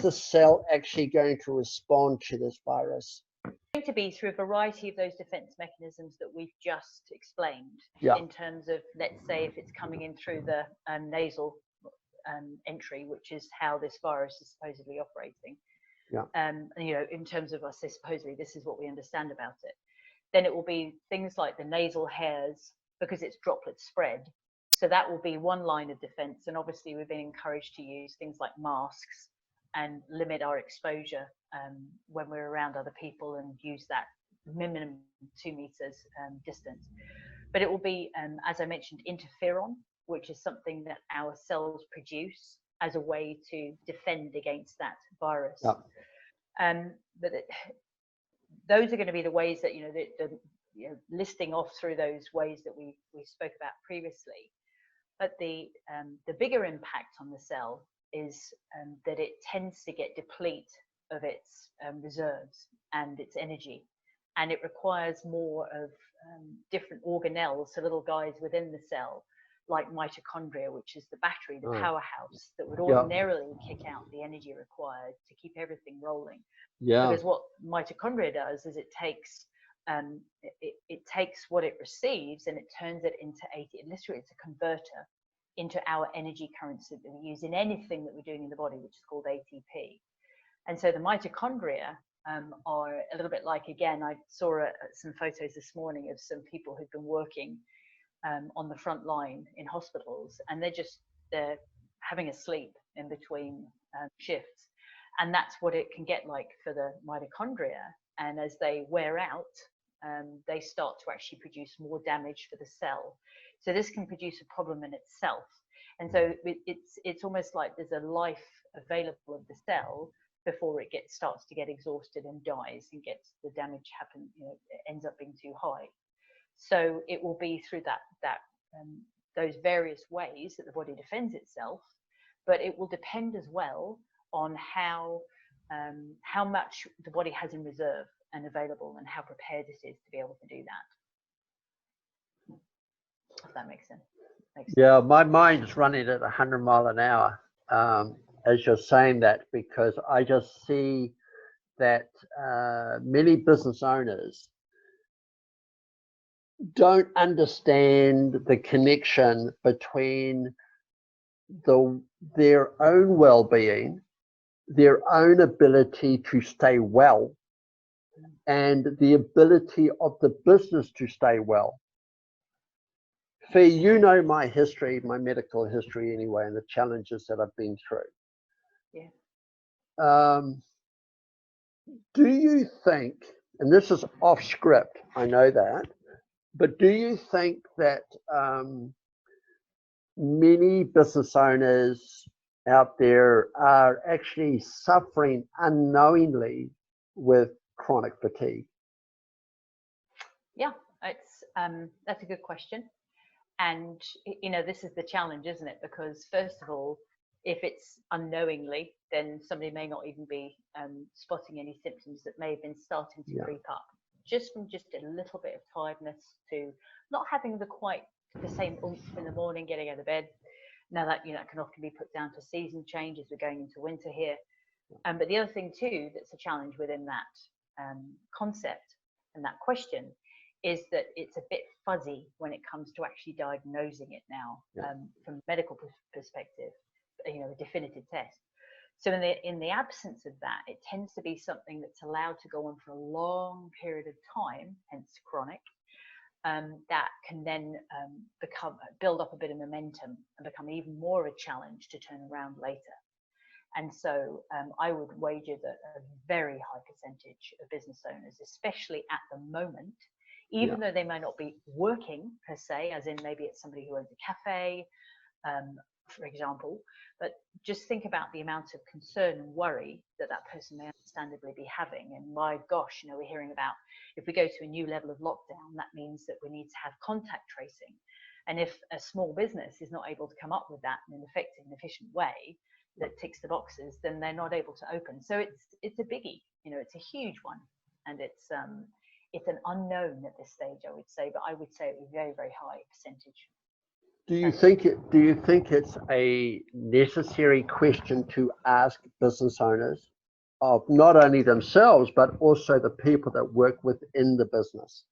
the cell actually going to respond to this virus? Going to be through a variety of those defense mechanisms that we've just explained. Yeah. In terms of, let's say, if it's coming in through the nasal entry, which is how this virus is supposedly operating. Yeah. You know, in terms of, I say supposedly, this is what we understand about it. Then it will be things like the nasal hairs, because it's droplet spread. So that will be one line of defense. And obviously we've been encouraged to use things like masks and limit our exposure when we're around other people, and use that minimum 2 meters distance. But it will be, as I mentioned, interferon, which is something that our cells produce as a way to defend against that virus. Yeah. But those are going to be the ways that, you know, listing off through those ways that we spoke about previously. But the bigger impact on the cell is that it tends to get deplete of its reserves and its energy, and it requires more of different organelles, so little guys within the cell, like mitochondria, which is the battery, the powerhouse that would ordinarily kick out the energy required to keep everything rolling. Yeah. Because what mitochondria does is it takes what it receives and it turns it into literally it's a converter into our energy currency that we use in anything that we're doing in the body, which is called ATP. And so the mitochondria are a little bit like, again, I saw some photos this morning of some people who've been working on the front line in hospitals, and they're having a sleep in between shifts. And that's what it can get like for the mitochondria. And as they wear out, they start to actually produce more damage for the cell. So this can produce a problem in itself. And so it's almost like there's a life available of the cell before it starts to get exhausted and dies and gets the damage happen, you know, it ends up being too high. So it will be through those various ways that the body defends itself, but it will depend as well on how much the body has in reserve and available, and how prepared it is to be able to do that. If that makes sense. Yeah, my mind's running at 100 miles an hour as you're saying that, because I just see that many business owners don't understand the connection between their own well-being, their own ability to stay well, and the ability of the business to stay well. Fi, you know my history, my medical history anyway, and the challenges that I've been through. Yeah. Do you think, and this is off script, I know that, but do you think that many business owners out there are actually suffering unknowingly with chronic fatigue? Yeah, that's a good question. And, you know, this is the challenge, isn't it? Because first of all, if it's unknowingly, then somebody may not even be spotting any symptoms that may have been starting to creep up, just from just a little bit of tiredness to not having the same oomph in the morning, getting out of bed. Now that, you know, can often be put down to season change as we're going into winter here. But the other thing too that's a challenge within that concept and that question is that it's a bit fuzzy when it comes to actually diagnosing it now from a medical perspective, you know, a definitive test. So in the absence of that, it tends to be something that's allowed to go on for a long period of time, hence chronic, that can then build up a bit of momentum and become even more a challenge to turn around later. And so I would wager that a very high percentage of business owners, especially at the moment, even though they may not be working per se, as in maybe it's somebody who owns a cafe, for example, but just think about the amount of concern and worry that that person may understandably be having. And my gosh, you know, we're hearing about if we go to a new level of lockdown, that means that we need to have contact tracing. And if a small business is not able to come up with that in an effective and efficient way that ticks the boxes, then they're not able to open. So it's a biggie, you know, it's a huge one, and it's an unknown at this stage, I would say, but I would say it was very, very high percentage. Do you think it's a necessary question to ask business owners of not only themselves but also the people that work within the business?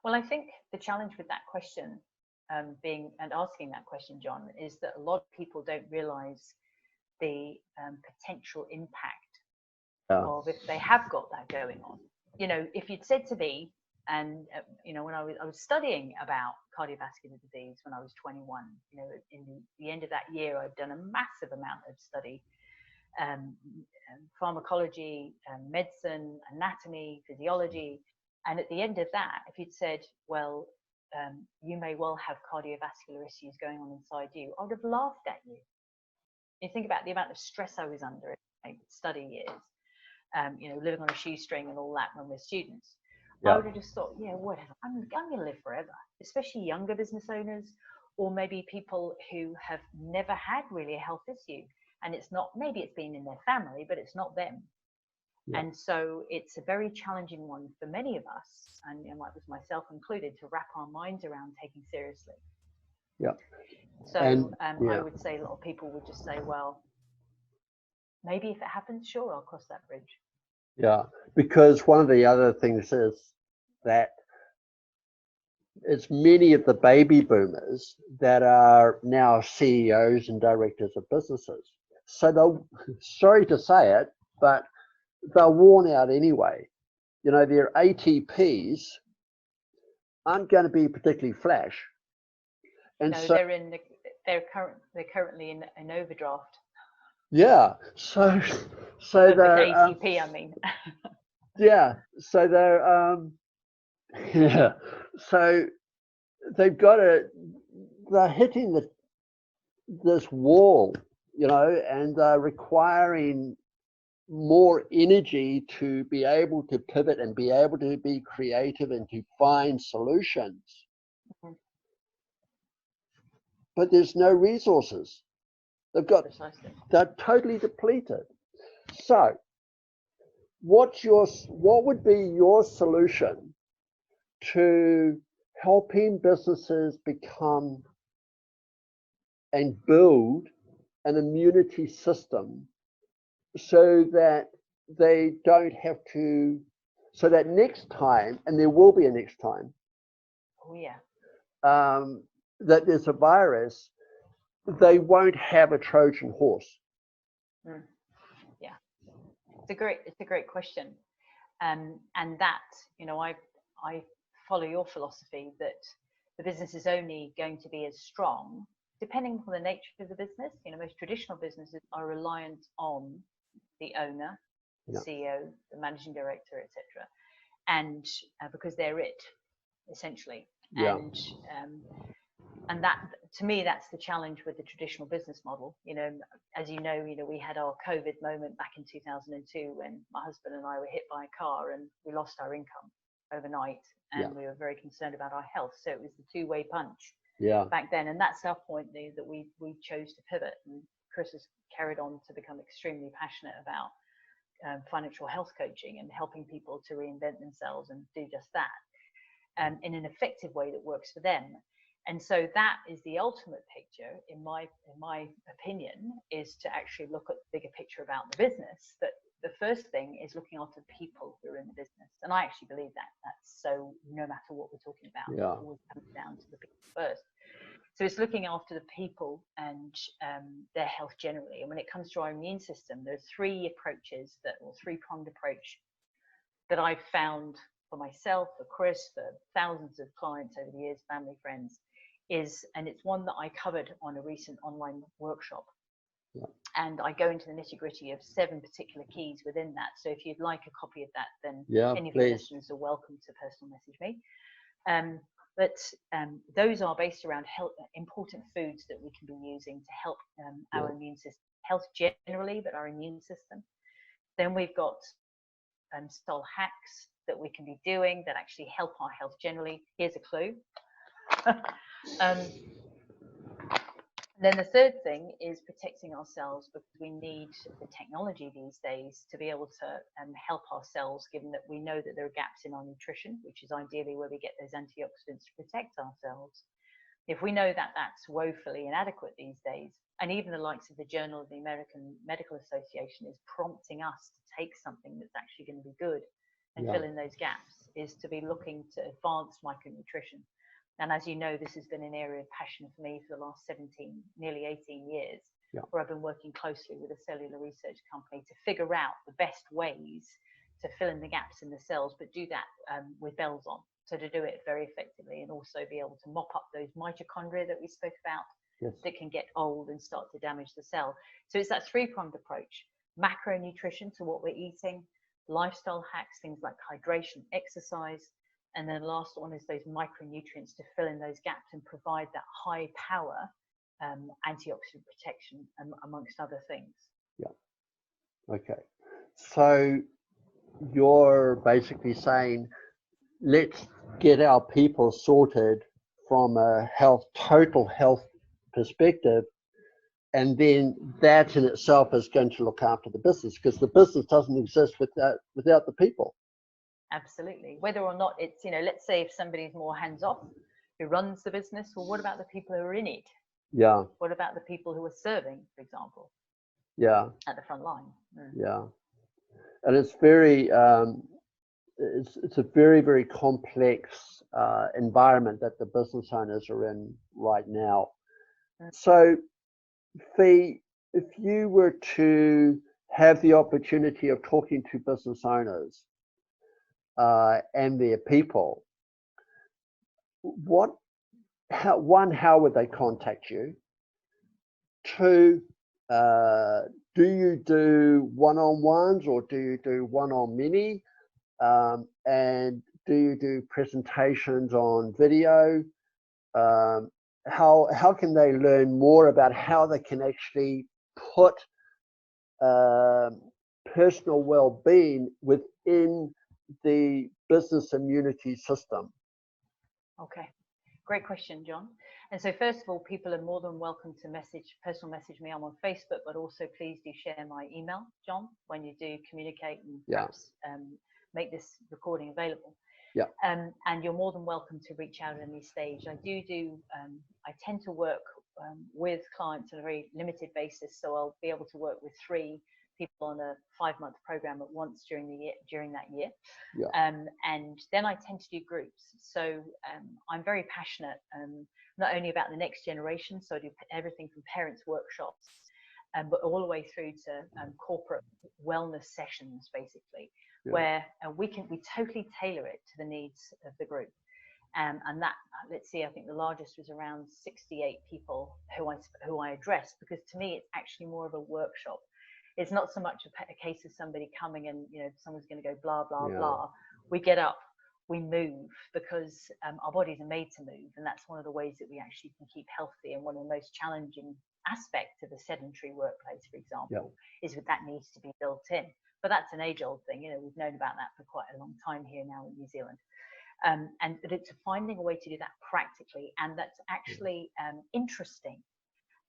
Well, I think the challenge with that question, being and asking that question, John, is that a lot of people don't realise the potential impact of if they have got that going on. You know, if you'd said to me, and you know, when I was studying about cardiovascular disease when I was 21, you know, in the end of that year, I'd done a massive amount of study, pharmacology, medicine, anatomy, physiology, and at the end of that, if you'd said, well, you may well have cardiovascular issues going on inside you, I would have laughed at you. You think about the amount of stress I was under in my study years, you know, living on a shoestring and all that when we're students. Yeah. I would have just thought, yeah, whatever, I'm going to live forever, especially younger business owners, or maybe people who have never had really a health issue. And it's not, maybe it's been in their family, but it's not them. Yeah. And so it's a very challenging one for many of us, and you know, like with myself included, to wrap our minds around taking seriously. Yeah. So I would say a lot of people would just say, well, maybe if it happens, sure, I'll cross that bridge. Yeah, because one of the other things is that it's many of the baby boomers that are now CEOs and directors of businesses. So they'll, sorry to say it, but they're worn out anyway. You know, their ATPs aren't going to be particularly flash. And no, so they're currently in overdraft. Yeah, so they're ATP, I mean. Yeah, so they're yeah, so they've got they're hitting this wall, you know, and they're requiring more energy to be able to pivot and be able to be creative and to find solutions. Mm-hmm. But there's no resources. They're totally depleted. So what would be your solution to helping businesses become and build an immunity system so that they don't have to, so that next time, and there will be a next time, oh yeah, that there's a virus, they won't have a Trojan horse? Yeah, it's a great question, and that, you know, I follow your philosophy that the business is only going to be as strong depending on the nature of the business. You know, most traditional businesses are reliant on the owner, the CEO, the managing director, etc., and because they're it, essentially. And that, to me, that's the challenge with the traditional business model. You know, as you know, we had our COVID moment back in 2002 when my husband and I were hit by a car and we lost our income overnight, and we were very concerned about our health. So it was the two-way punch back then, and that's our point that we chose to pivot. And Chris has carried on to become extremely passionate about financial health coaching and helping people to reinvent themselves and do just that in an effective way that works for them. And so that is the ultimate picture, in my opinion, is to actually look at the bigger picture about the business. That the first thing is looking after the people who are in the business. And I actually believe that. That's so, no matter what we're talking about, it always comes down to the people first. So it's looking after the people and their health generally. And when it comes to our immune system, there are three three-pronged approach that I've found for myself, for Chris, for thousands of clients over the years, family, friends, and it's one that I covered on a recent online workshop. And I go into the nitty-gritty of 7 particular keys within that. So if you'd like a copy of that, then any of the listeners are welcome to personal message me. But those are based around important foods that we can be using to help our immune system, health generally, but our immune system. Then we've got style hacks that we can be doing that actually help our health generally. Here's a clue. Then the third thing is protecting ourselves, because we need the technology these days to be able to help ourselves, given that we know that there are gaps in our nutrition, which is ideally where we get those antioxidants to protect ourselves. If we know that that's woefully inadequate these days, and even the likes of the Journal of the American Medical Association is prompting us to take something that's actually going to be good and fill in those gaps, is to be looking to advance micronutrition. And as you know, this has been an area of passion for me for the last 17, nearly 18 years, where I've been working closely with a cellular research company to figure out the best ways to fill in the gaps in the cells, but do that with bells on. So to do it very effectively, and also be able to mop up those mitochondria that we spoke about that can get old and start to damage the cell. So it's that three-pronged approach: macronutrition, so what we're eating, lifestyle hacks, things like hydration, exercise, and then the last one is those micronutrients to fill in those gaps and provide that high power antioxidant protection, amongst other things. Okay. So you're basically saying, let's get our people sorted from a total health perspective, and then that in itself is going to look after the business, because the business doesn't exist without the people. Absolutely. Whether or not it's, let's say if somebody's more hands-off, who runs the business, well, what about the people who are in it? Yeah. What about the people who are serving, for example? Yeah. At the front line. Yeah. And it's very, it's a very, very complex environment that the business owners are in right now. So, Fi, if you were to have the opportunity of talking to business owners and their people, how would they contact you? Two, do you do one-on-ones, or do you do one-on-many? And do you do presentations on video? How can they learn more about how they can actually put personal well-being within the business immunity system? Okay, great question, John. And so first of all, people are more than welcome to personal message me. I'm on Facebook, but also please do share my email, John, when you do communicate, and perhaps make this recording available. And you're more than welcome to reach out at any stage. I tend to work with clients on a very limited basis, so I'll be able to work with 3 people on a 5-month program at once during that year. And then I tend to do groups. So I'm very passionate not only about the next generation, so I do everything from parents workshops, but all the way through to corporate wellness sessions, basically, where we totally tailor it to the needs of the group. And that, let's see, I think the largest was around 68 people who I addressed, because to me it's actually more of a workshop. It's not so much a case of somebody coming and someone's going to go blah blah blah. We get up, we move, because our bodies are made to move, and that's one of the ways that we actually can keep healthy. And one of the most challenging aspects of a sedentary workplace, for example, is that needs to be built in. But that's an age-old thing. We've known about that for quite a long time here now in New Zealand. And it's finding a way to do that practically, and that's actually interesting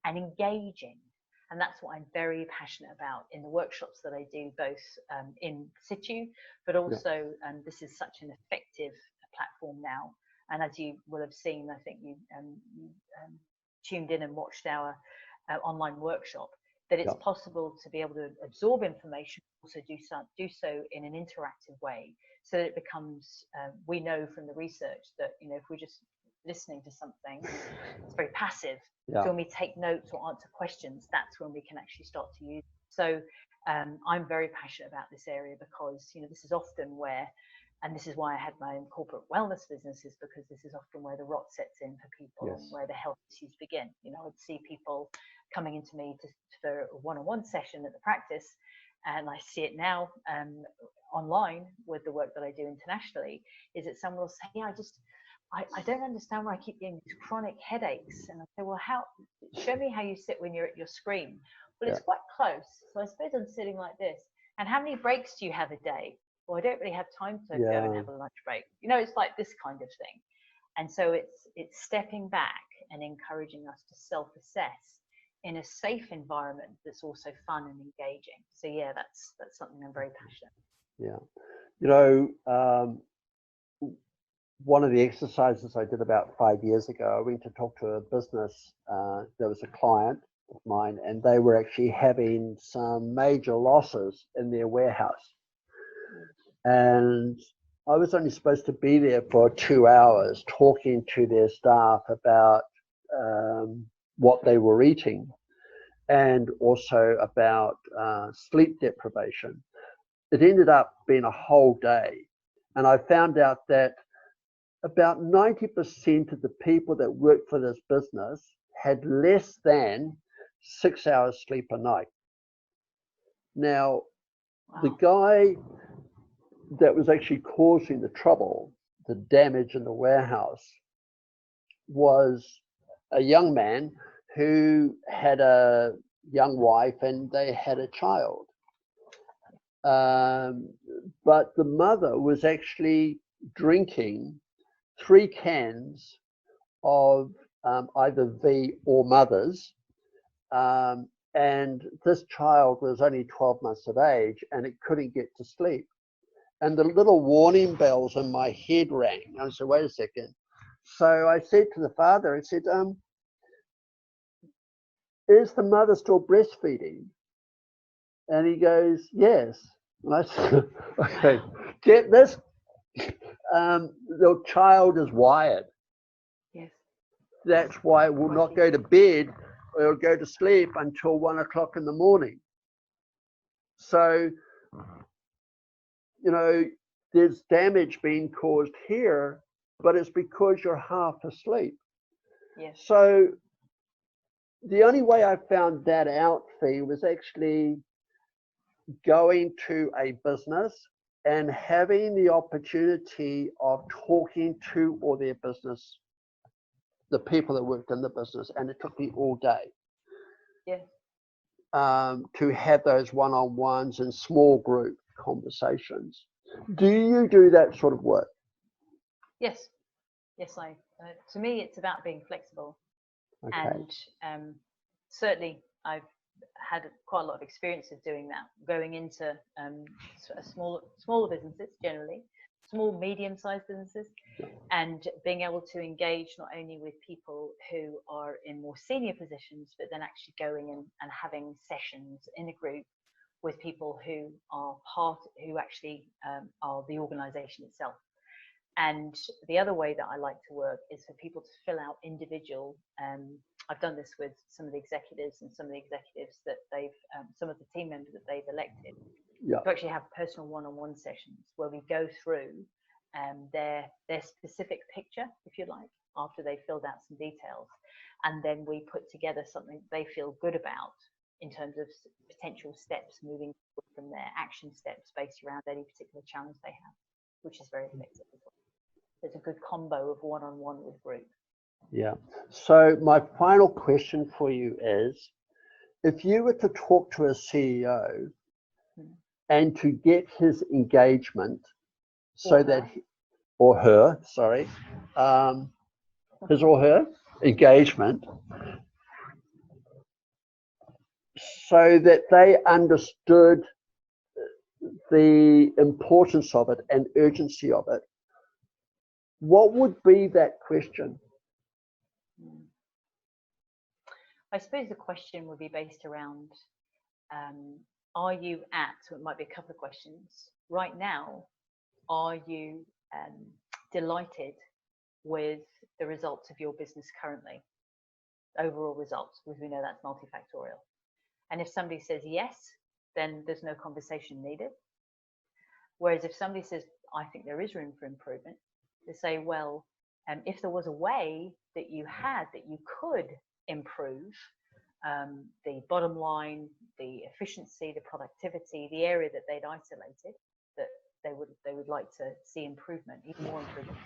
and engaging. And that's what I'm very passionate about in the workshops that I do, both in situ, but also this is such an effective platform now. And as you will have seen, I think you tuned in and watched our online workshop, that it's possible to be able to absorb information, also do so in an interactive way, so that it becomes, we know from the research that, if we're just listening to something, it's very passive. So when we take notes or answer questions, that's when we can actually start to use it. So I'm very passionate about this area, because this is often where, and this is why I had my own corporate wellness businesses, because this is often where the rot sets in for people, and where the health issues begin. I'd see people coming into me for a one-on-one session at the practice, and I see it now online with the work that I do internationally, is that someone will say, I don't understand why I keep getting these chronic headaches. And I say, well, show me how you sit when you're at your screen. Well, it's quite close. So I suppose I'm sitting like this. And how many breaks do you have a day? Well, I don't really have time to go and have a lunch break. It's like this kind of thing. And so it's stepping back and encouraging us to self-assess in a safe environment that's also fun and engaging. So that's something I'm very passionate. one of the exercises I did about 5 years ago, I went to talk to a business. There was a client of mine, and they were actually having some major losses in their warehouse. And I was only supposed to be there for 2 hours talking to their staff about what they were eating and also about sleep deprivation. It ended up being a whole day. And I found out that about 90% of the people that worked for this business had less than 6 hours sleep a night. Now, the guy that was actually causing the trouble, the damage in the warehouse, was a young man who had a young wife and they had a child. But the mother was actually drinking 3 cans of either V or Mother's. And this child was only 12 months of age and it couldn't get to sleep. And the little warning bells in my head rang. I said, wait a second. So I said to the father, I said, is the mother still breastfeeding? And he goes, yes. And I said, okay, get this. The child is wired. Yes. That's why it will not go to bed or go to sleep until 1 o'clock in the morning. So, you know, there's damage being caused here, but it's because you're half asleep. Yes. So the only way I found that out, Fi, was actually going to a business and having the opportunity of talking to all their business, the people that worked in the business, and it took me all day. Yes. To have those one-on-ones and small group conversations. Do you do that sort of work? Yes. Yes, to me, it's about being flexible. Okay. And certainly I've had quite a lot of experience of doing that, going into smaller businesses, generally small, medium-sized businesses, and being able to engage not only with people who are in more senior positions, but then actually going in and having sessions in a group with people who are actually are the organization itself. And the other way that I like to work is for people to fill out individual, I've done this with some of the executives and some of the executives that some of the team members that they've elected, to actually have personal one-on-one sessions where we go through their specific picture, if you like, after they filled out some details. And then we put together something they feel good about in terms of potential steps moving forward from there, action steps based around any particular challenge they have, which is very effective as well. There's a good combo of one-on-one with group. Yeah. So my final question for you is, if you were to talk to a CEO and to get his engagement so that, or her, sorry, his or her engagement, so that they understood the importance of it and urgency of it, what would be that question? I suppose the question would be based around, are you at, so it might be a couple of questions. Right now, are you delighted with the results of your business currently? Overall results, because we know that's multifactorial. And if somebody says yes, then there's no conversation needed. Whereas if somebody says, I think there is room for improvement, they say, well, if there was a way that you could improve the bottom line, the efficiency, the productivity, the area that they'd isolated, that they would like to see improvement, even more improvement,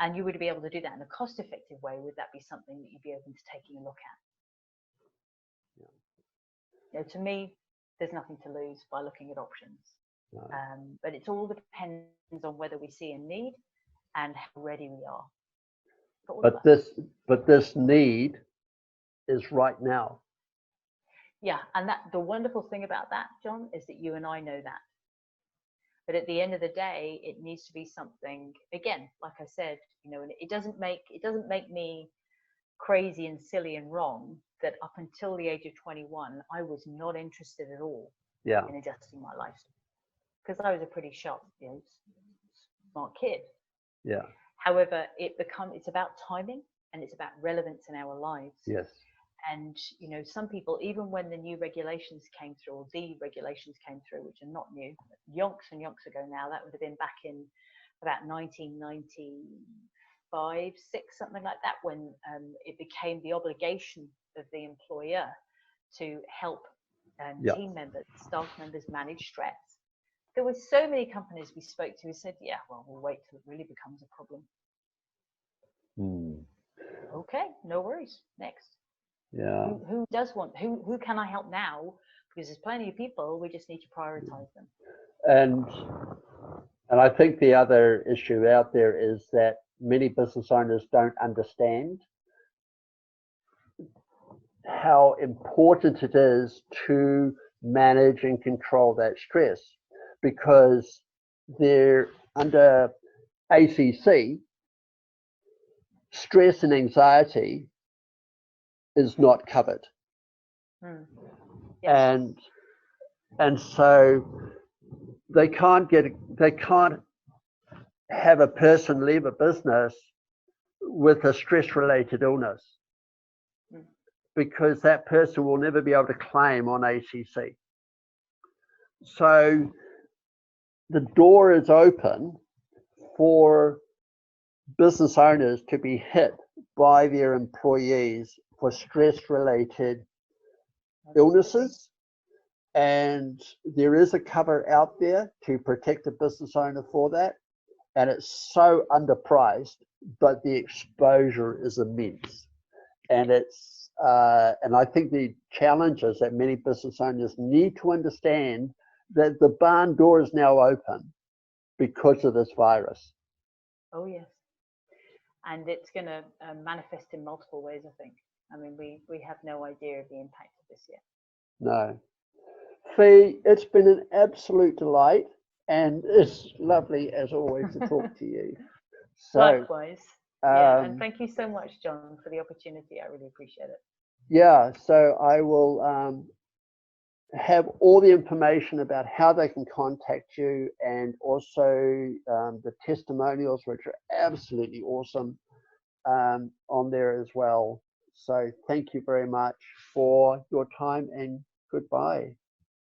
and you would be able to do that in a cost-effective way, would that be something that you'd be open to taking a look at? You know, to me, there's nothing to lose by looking at options. No. But it all depends on whether we see a need and how ready we are. But this need is right now. Yeah, and the wonderful thing about that, John, is that you and I know that. But at the end of the day, it needs to be something, again, like I said, you know, and it doesn't make me crazy and silly and wrong that up until the age of 21, I was not interested at all in adjusting my lifestyle, because I was a pretty sharp, you know, smart kid. Yeah. However, it's about timing, and it's about relevance in our lives. Yes. And, you know, some people, even when the new regulations came through, or deregulations came through, which are not new, yonks and yonks ago now, that would have been back in about 1995, 6, something like that, when it became the obligation of the employer to help team members, staff members manage stress. There were so many companies we spoke to who said, yeah, well, we'll wait till it really becomes a problem. Okay, no worries. Next. Yeah. Who can I help now? Because there's plenty of people, we just need to prioritize them. And I think the other issue out there is that many business owners don't understand how important it is to manage and control that stress, because they're under ACC, stress and anxiety is not covered. Yes. And so they can't have a person leave a business with a stress related illness, because that person will never be able to claim on ACC. So the door is open for business owners to be hit by their employees for stress related illnesses, and there is a cover out there to protect the business owner for that, and it's so underpriced, but the exposure is immense. And and I think the challenge is that many business owners need to understand that the barn door is now open because of this virus. Oh yes, and it's going to manifest in multiple ways, I think. I mean, we have no idea of the impact of this yet. No. Fi, it's been an absolute delight, and it's lovely as always to talk to you. So, likewise. Yeah, and thank you so much, John, for the opportunity. I really appreciate it. Yeah, so I will have all the information about how they can contact you, and also the testimonials, which are absolutely awesome, on there as well. So thank you very much for your time, and goodbye.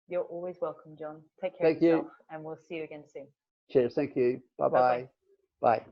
You're always welcome, John. Take care of yourself, and we'll see you again soon. Cheers. Thank you. Bye-bye. Bye.